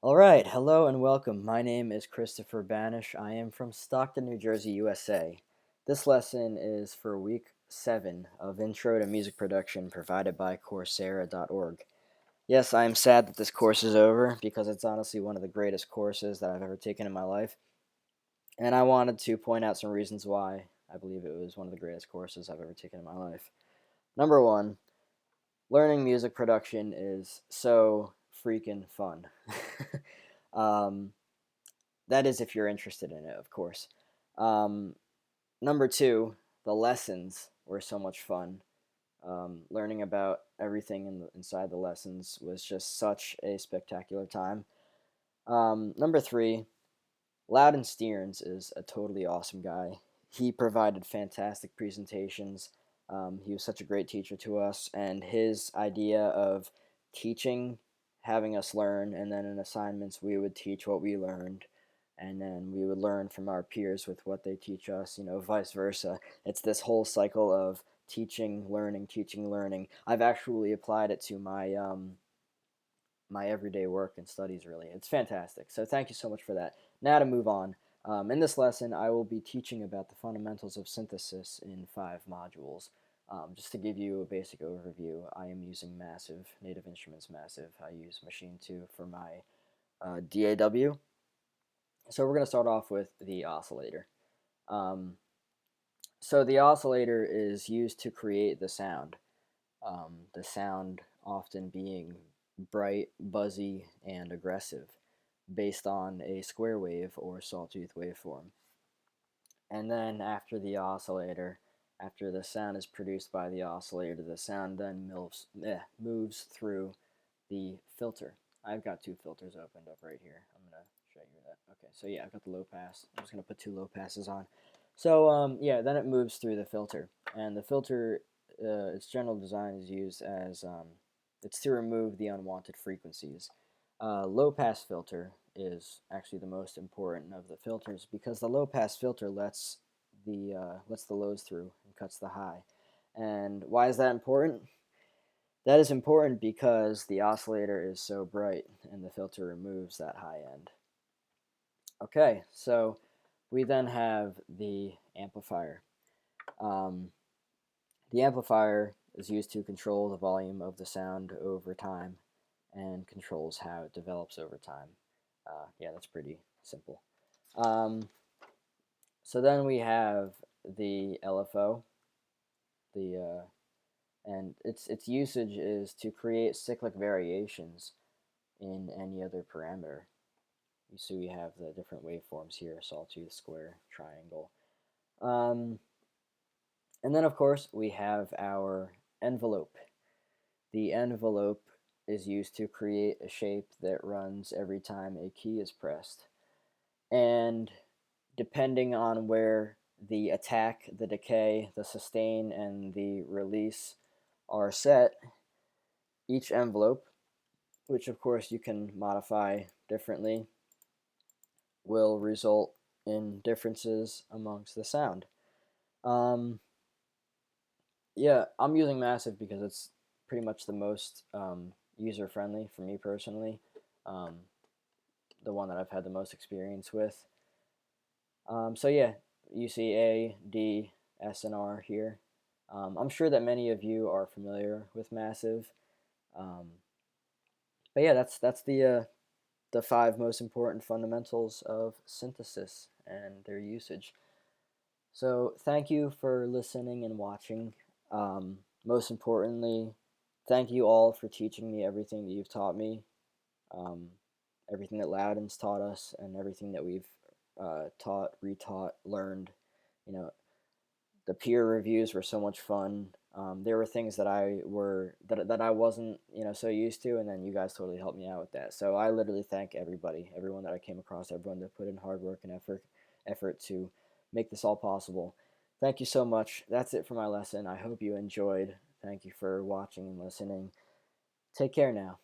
All right, hello and welcome. My name is Christopher Banish. I am from Stockton, New Jersey, USA. This lesson is for week 7 of Intro to Music Production provided by Coursera.org. Yes, I am sad that this course is over because it's honestly one of the greatest courses that I've ever taken in my life. And I wanted to point out some reasons why I believe it was one of the greatest courses I've ever taken in my life. Number one, learning music production is so freaking fun. um, that is if you're interested in it, of course. Um, Number two, the lessons were so much fun. Learning about everything inside the lessons was just such a spectacular time. Number three, Loudon Stearns is a totally awesome guy. He provided fantastic presentations. He was such a great teacher to us, and his idea of teaching, having us learn, and then in assignments we would teach what we learned, and then we would learn from our peers with what they teach us, vice versa. It's this whole cycle of teaching, learning, teaching, learning. I've actually applied it to my everyday work and studies, really. It's fantastic. So thank you so much for that. Now to move on. In this lesson, I will be teaching about the fundamentals of synthesis in 5 modules. Just to give you a basic overview, I am using Massive, Native Instruments Massive. I use Machine 2 for my DAW. So we're going to start off with the oscillator. Um, so the oscillator is used to create the sound. The sound often being bright, buzzy, and aggressive, based on a square wave or sawtooth waveform. And then after the sound is produced by the oscillator, the sound then moves through the filter. I've got 2 filters opened up right here. I'm going to show you that. Okay, so yeah, I've got the low pass. I'm just going to put 2 low passes on. So yeah, then it moves through the filter. And the filter, its general design is used as, it's to remove the unwanted frequencies. Low pass filter is actually the most important of the filters because the low pass filter lets the lows through and cuts the high. And why is that important? That is important because the oscillator is so bright and the filter removes that high end. Okay, so we then have the amplifier. Um, the amplifier is used to control the volume of the sound over time and controls how it develops over time. Yeah, that's pretty simple. Um, so then we have the LFO, the and its usage is to create cyclic variations in any other parameter. You see we have the different waveforms here: sawtooth, square, triangle. Um, and then of course we have our envelope. The envelope is used to create a shape that runs every time a key is pressed. And depending on where the attack, the decay, the sustain, and the release are set, each envelope, which of course you can modify differently, will result in differences amongst the sound. Um, yeah, I'm using Massive because it's pretty much the most user-friendly for me personally, um, the one that I've had the most experience with. So yeah, you see A, D, S, and R here. I'm sure that many of you are familiar with Massive, um, but yeah, that's the 5 most important fundamentals of synthesis and their usage. So thank you for listening and watching. Most importantly, thank you all for teaching me everything that you've taught me, um, everything that Loudon's taught us, and everything that we've taught, retaught, learned. You know, the peer reviews were so much fun. There were things that I wasn't so used to, and then you guys totally helped me out with that. So I literally thank everybody, everyone that I came across, everyone that put in hard work and effort to make this all possible. Thank you so much. That's it for my lesson. I hope you enjoyed. Thank you for watching and listening. Take care now.